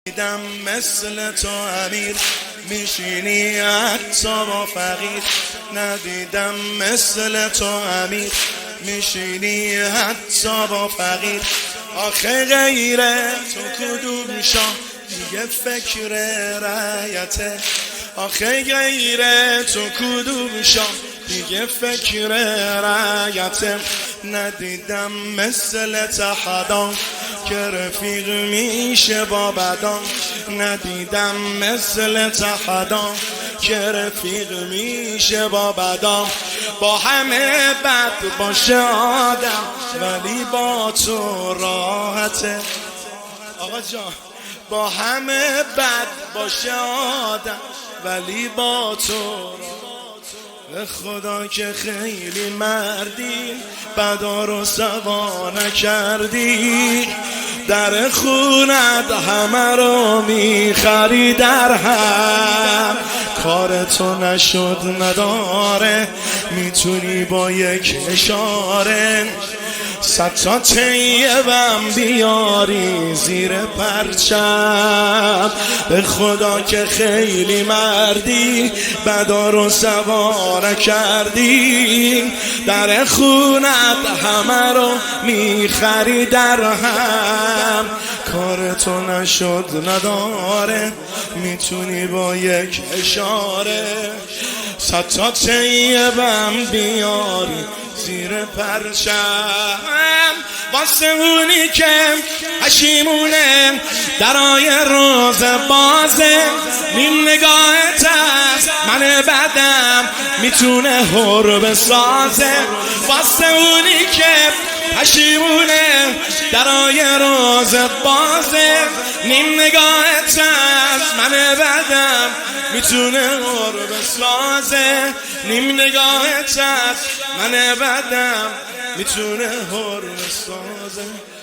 دیدم مثل تو امیر میشینی حتی با فقیر. ندیدم مثل تو امیر میشینی حتی با فقیر. آخه غیره تو کدوم شاه دیگه فکر رعیته. آخه غیره تو کدوم شاه دیگه فکر رعیته. ندیدم مثل تحدان که رفیق میشه با بدان. ندیدم مثل تحدان که رفیق میشه با بدان. با همه بد باشه آدم ولی با تو راحته. آقا جان با همه بد باشه آدم ولی با تو به خدا که خیلی مردی بدا رو سوا نکردی. در خونت همه رو میخری در هم. کار تو نشد نداره میتونی با یک اشاره 100 تا طیبم بیاری زیر پرچم. به خدا که خیلی مردی بدا رو سوار کردی. در خونت همه رو میخری در هم. کار تو نشد نداره میتونی با یک اشاره 100 تا طیبم بیاری زیر پرچم. واسه اونی که پشیمونه درای روز بازه. نیم نگاهت از من بدم میتونه هر بسازه. واسه اونی که پشیمونه درای روز بازه. نیم نگاهت از من بدم میتونه هر بسازه. نیم نگاهت از من بدم میتونه هر بسازه.